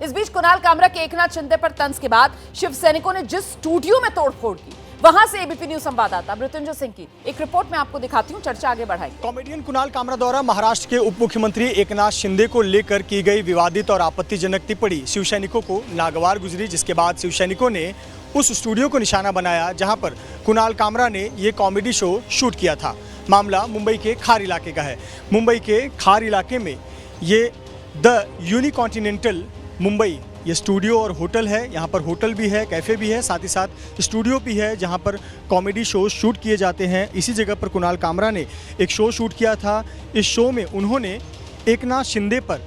इस बीच कुणाल कामरा के एकनाथ शिंदे पर तंज के बाद शिव सैनिकों ने जिस स्टूडियो में तोड़फोड़ की, वहां से एबीपी न्यूज संवाददाता मृत्युंजय सिंह की एक रिपोर्ट में आपको दिखाती हूं। चर्चा आगे बढ़ाएंगे। कॉमेडियन कुणाल कामरा द्वारा महाराष्ट्र के उप मुख्यमंत्री एकनाथ शिंदे को लेकर की गई विवादित और आपत्तिजनक टिप्पणी शिव सैनिकों को नागवार गुजरी, जिसके बाद शिव सैनिकों ने उस स्टूडियो को निशाना बनाया जहां पर कुणाल कामरा ने ये कॉमेडी शो शूट किया था। मामला मुंबई के खार इलाके का है। मुंबई के खार इलाके में ये द यूनिकॉन्टिनेंटल मुंबई ये स्टूडियो और होटल है। यहाँ पर होटल भी है, कैफ़े भी है, साथ ही साथ स्टूडियो भी है जहाँ पर कॉमेडी शो शूट किए जाते हैं। इसी जगह पर कुणाल कामरा ने एक शो शूट किया था। इस शो में उन्होंने एकनाथ शिंदे पर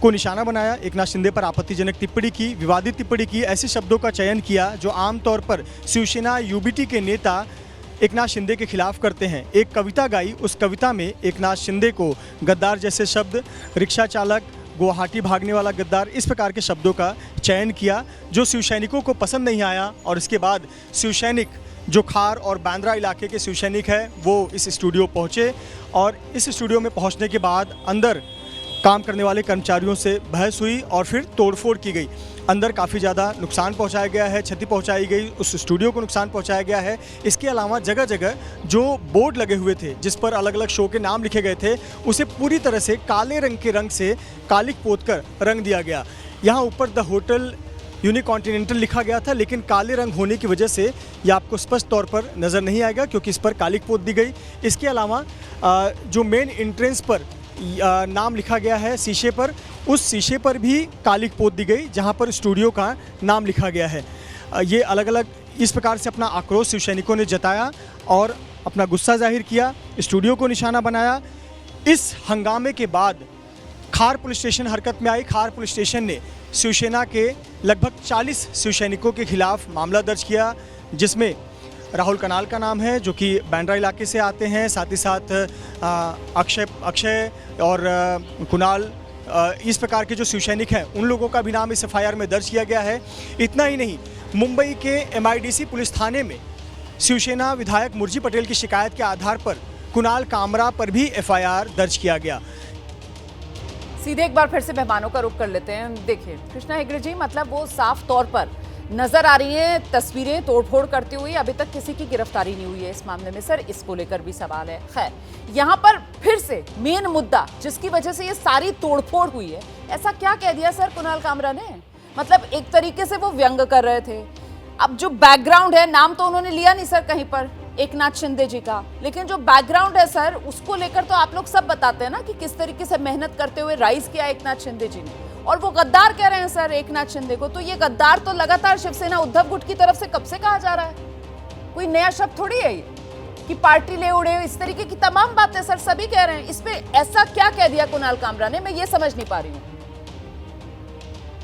को निशाना बनाया, एकनाथ शिंदे पर आपत्तिजनक टिप्पणी की, विवादित टिप्पणी की, ऐसे शब्दों का चयन किया जो आमतौर पर शिवसेना यूबीटी के नेता एकनाथ शिंदे के खिलाफ करते हैं। एक कविता गाई, उस कविता में एकनाथ शिंदे को गद्दार जैसे शब्द, रिक्शा चालक, गुवाहाटी भागने वाला गद्दार, इस प्रकार के शब्दों का चयन किया जो शिव सैनिकों को पसंद नहीं आया। और इसके बाद शिव सैनिक जो खार और बांद्रा इलाके के शिव सैनिक है वो इस स्टूडियो पहुँचे और इस स्टूडियो में पहुँचने के बाद अंदर काम करने वाले कर्मचारियों से बहस हुई और फिर तोड़फोड़ की गई। अंदर काफ़ी ज़्यादा नुकसान पहुंचाया गया है, क्षति पहुंचाई गई, उस स्टूडियो को नुकसान पहुंचाया गया है। इसके अलावा जगह जगह जो बोर्ड लगे हुए थे जिस पर अलग अलग शो के नाम लिखे गए थे उसे पूरी तरह से काले रंग के रंग से कालिक पोत कर रंग दिया गया। यहाँ ऊपर द होटल यूनिकॉन्टिनेंटल लिखा गया था, लेकिन काले रंग होने की वजह से ये आपको स्पष्ट तौर पर नज़र नहीं आएगा क्योंकि इस पर कालिक पोत दी गई। इसके अलावा जो मेन एंट्रेंस पर नाम लिखा गया है शीशे पर, उस शीशे पर भी कालिक पोत दी गई जहां पर स्टूडियो का नाम लिखा गया है। ये अलग अलग इस प्रकार से अपना आक्रोश शिव सैनिकों ने जताया और अपना गुस्सा जाहिर किया, स्टूडियो को निशाना बनाया। इस हंगामे के बाद खार पुलिस स्टेशन हरकत में आई। खार पुलिस स्टेशन ने शिवसेना के लगभग 40 शिव सैनिकों के खिलाफ मामला दर्ज किया, जिसमें राहुल कनाल का नाम है जो कि बांद्रा इलाके से आते हैं, साथ ही साथ अक्षय और कुणाल, इस प्रकार के जो शिव सैनिक हैं उन लोगों का भी नाम इस एफआईआर में दर्ज किया गया है। इतना ही नहीं, मुंबई के एमआईडीसी पुलिस थाने में शिवसेना विधायक मुर्जी पटेल की शिकायत के आधार पर कुणाल कामरा पर भी एफआईआर दर्ज किया गया। सीधे एक बार फिर से मेहमानों का रुख कर लेते हैं। देखिए कृष्णा हेगड़े जी, मतलब वो साफ तौर पर नजर आ रही हैं तस्वीरें तोड़फोड़ करती हुई। अभी तक किसी की गिरफ्तारी नहीं हुई है इस मामले में। सर, इसको लेकर भी सवाल है। खैर, यहाँ पर फिर से मेन मुद्दा जिसकी वजह से ये सारी तोड़फोड़ हुई है, ऐसा क्या कह दिया सर कुणाल कामरा ने? मतलब एक तरीके से वो व्यंग कर रहे थे। अब जो बैकग्राउंड है, नाम तो उन्होंने लिया नहीं सर कहीं पर एकनाथ शिंदे जी का, लेकिन जो बैकग्राउंड है सर उसको लेकर तो आप लोग सब बताते हैं ना कि किस तरीके से मेहनत करते हुए राइज किया एकनाथ शिंदे जी ने, और वो गद्दार कह रहे हैं सर एकनाथ शिंदे को। तो ये गद्दार तो लगातार शिवसेना उद्धव गुट की तरफ से कब से कहा जा रहा है, कोई नया शब्द थोड़ी है ये कि पार्टी ले उड़े, इस तरीके की तमाम बातें सर सभी कह रहे हैं। इसमें ऐसा क्या कह दिया कुणाल कामरा ने, मैं ये समझ नहीं पा रही हूँ।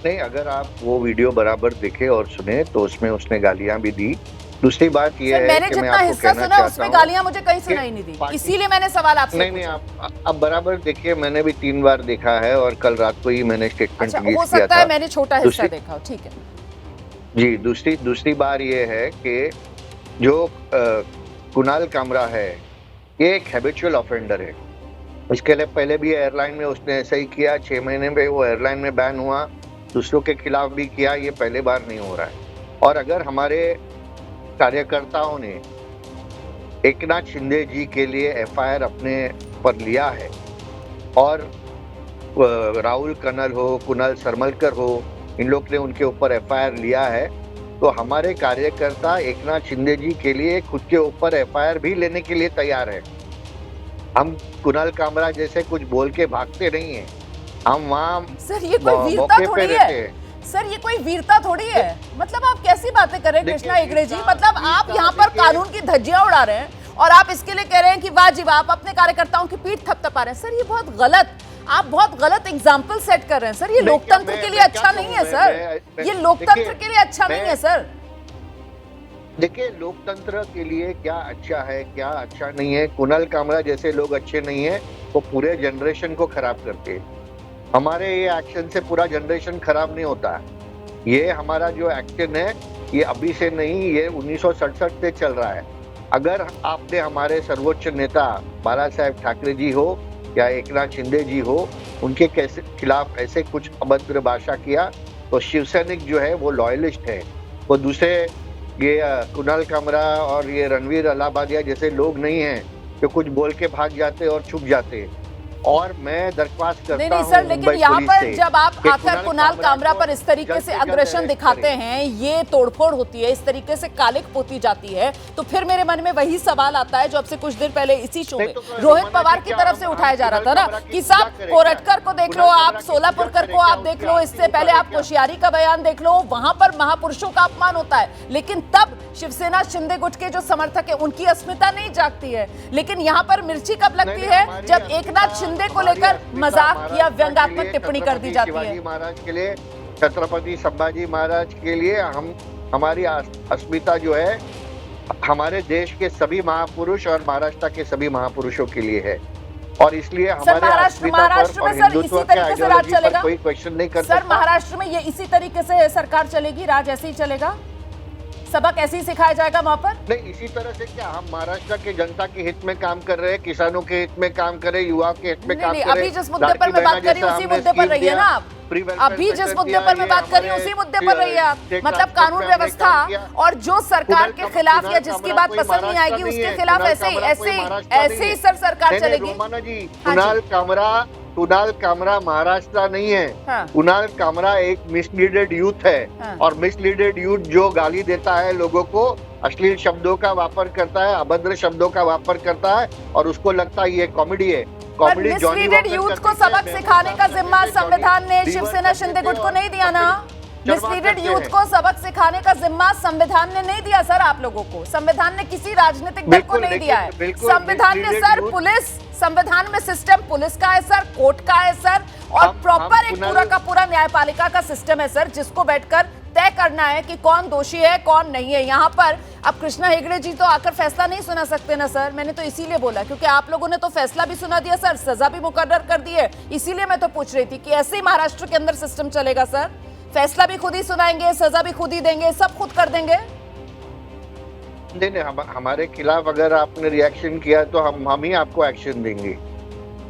नहीं, अगर आप वो वीडियो बराबर देखे और सुने तो उसमें उसने गालियां भी दी। दूसरी बात ये है मैंने कि जितना मैं आपको हिस्सा कहना सुना उसमें गालियां मुझे कहीं सुनाई नहीं दी, इसीलिए मैंने सवाल आपसे नहीं नहीं, आप बराबर देखिए। मैंने भी 3 बार देखा है और कल रात को ही मैंने स्टेटमेंट रिलीज हो किया सकता था। है मैंने छोटा हिस्सा देखा हो, ठीक है जी। दूसरी बार ये है कि जो कुणाल कामरा है ये एक हैबिचुअल ऑफेंडर है। इसके लिए पहले भी एयरलाइन में उसने ऐसा ही किया, 6 महीने में वो एयरलाइन में बैन हुआ, दूसरों के खिलाफ भी किया, ये पहले बार नहीं हो रहा है। और अगर हमारे कार्यकर्ताओं ने एकनाथ शिंदे जी के लिए एफआईआर अपने पर लिया है और राहुल कनल हो, कुणाल सरमलकर हो, इन लोग ने उनके ऊपर एफआईआर लिया है, तो हमारे कार्यकर्ता एकनाथ शिंदे जी के लिए खुद के ऊपर एफआईआर भी लेने के लिए तैयार है। हम कुणाल कामरा जैसे कुछ बोल के भागते नहीं है, हम वहाँ सर ये कोई वीरता थोड़ी है सर, ये कोई वीरता थोड़ी है। मतलब आप कैसी बातें कर रहे हैं कृष्णा हेगड़े जी? मतलब आप यहाँ पर कानून की धज्जियां उड़ा रहे हैं और आप इसके लिए कह रहे हैं कि वाह जी वाह, आप अपने कार्यकर्ताओं की पीठ थपथपा रहे हैं। सर ये बहुत गलत, आप बहुत गलत एग्जाम्पल सेट कर रहे हैं सर। ये लोकतंत्र के लिए अच्छा नहीं है सर, ये लोकतंत्र के लिए अच्छा नहीं है सर। देखिए, लोकतंत्र के लिए क्या अच्छा है क्या अच्छा नहीं है, कुणाल कामरा जैसे लोग अच्छे नहीं है, वो पूरे जनरेशन को खराब करते हैं। हमारे ये एक्शन से पूरा जनरेशन खराब नहीं होता। ये हमारा जो एक्शन है ये अभी से नहीं, ये 1967 से चल रहा है। अगर आपने हमारे सर्वोच्च नेता बाला साहेब ठाकरे जी हो या एकनाथ शिंदे जी हो, उनके खिलाफ ऐसे कुछ अभद्र भाषा किया तो शिवसैनिक जो है वो लॉयलिस्ट है, वो दूसरे ये कुणाल कामरा और ये रणवीर अलाहाबादिया जैसे लोग नहीं हैं जो कुछ बोल के भाग जाते और छुप जाते। और मैं दरख्वास्त करता नहीं सर, लेकिन यहाँ पर जब आप आकर कुणाल कामरा पर इस तरीके से अग्रेशन दिखाते हैं, ये तोड़फोड़ होती है, इस तरीके से कालिक पोती जाती है, तो फिर मेरे मन में वही सवाल आता है जो अब से कुछ देर पहले इसी शो में रोहित पवार की तरफ से उठाया जा रहा था ना कि साहब कोरटकर को देख लो, आप सोलापुरकर को आप देख लो, इससे पहले आप कोश्यारी का बयान देख लो, वहां पर महापुरुषों का अपमान होता है, लेकिन तब शिवसेना शिंदे गुट के जो समर्थक है उनकी अस्मिता नहीं जागती है। लेकिन यहाँ पर मिर्ची कब लगती है जब एकनाथ शिंदे को लेकर मजाक या व्यंग्यात्मक टिप्पणी कर दी जाती है। महाराज के लिए, छत्रपति संभाजी महाराज के लिए हमारी अस्मिता जो है हमारे देश के सभी महापुरुष और महाराष्ट्र के सभी महापुरुषों के लिए है, और इसलिए हमारे महाराष्ट्र में सर इसी तरीके से राज चलेगा, कोई क्वेश्चन नहीं कर सकता। सर महाराष्ट्र में ये इसी तरीके से सरकार चलेगी, राज ऐसे ही चलेगा, सबक ऐसे ही सिखाया जाएगा वहां पर? नहीं, इसी तरह से क्या हम महाराष्ट्र के जनता के हित में काम कर रहे हैं, किसानों के हित में काम कर रहे हैं, युवाओं के हित में काम कर रहे हैं। अभी जिस मुद्दे पर मैं बात कर रही हूँ उसी मुद्दे पर रही है ना आप, अभी जिस मुद्दे पर मैं बात कर रही हूँ उसी मुद्दे पर रही है आप, मतलब कानून व्यवस्था और जो सरकार के खिलाफ या जिसकी बात पसंद नहीं आएगी उसके खिलाफ ऐसे ही सर सरकार चलेगी। कुणाल कामरा महाराष्ट्र नहीं है, हाँ। कुणाल कामरा एक मिसलीडेड यूथ है, हाँ। और मिसलीडेड यूथ जो गाली देता है लोगों को, अश्लील शब्दों का वापर करता है, अभद्र शब्दों का वापर करता है, और उसको लगता है ये कॉमेडी है। कॉमेडी मिसलीडेड यूथ को सबक सिखाने का जिम्मा संविधान ने शिवसेना शिंदे गुट को नहीं दिया ना, मिसलीडेड यूथ को सबक सिखाने का जिम्मा संविधान ने नहीं दिया सर आप लोगों को, संविधान ने किसी राजनीतिक दल को नहीं दिया है, संविधान ने सर पुलिस, संविधान में सिस्टम पुलिस का है सर, कोर्ट का है सर, और प्रॉपर एक पूरा का पूरा न्यायपालिका का सिस्टम है सर, जिसको बैठकर तय करना है कि कौन दोषी है कौन नहीं है। यहाँ पर अब कृष्णा हेगड़े जी तो आकर फैसला नहीं सुना सकते ना सर, मैंने तो इसीलिए बोला क्योंकि आप लोगों ने तो फैसला भी सुना दिया सर, सजा भी मुकर्रर कर दी है, इसीलिए मैं तो पूछ रही थी कि ऐसे ही महाराष्ट्र के अंदर सिस्टम चलेगा सर, फैसला भी खुद ही सुनाएंगे, सजा भी खुद ही देंगे, सब खुद कर देंगे? नहीं, हमारे खिलाफ अगर आपने रिएक्शन किया तो हम ही आपको एक्शन देंगे,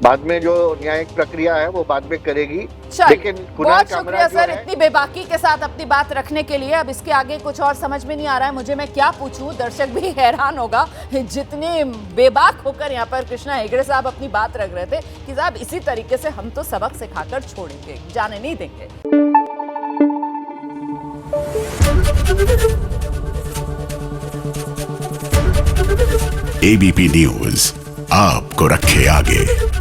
बाद में जो न्यायिक प्रक्रिया है वो बाद में करेगी। लेकिन बहुत शुक्रिया सर इतनी बेबाकी के साथ अपनी बात रखने के लिए। अब इसके आगे कुछ और समझ में नहीं आ रहा है मुझे, मैं क्या पूछूं, दर्शक भी हैरान होगा जितने बेबाक होकर यहाँ पर कृष्णा हेगड़े साहब अपनी बात रख रहे थे कि साहब इसी तरीके से हम तो सबक सिखाकर छोड़ेंगे, जाने नहीं देंगे। एबीपी न्यूज आपको रखे आगे।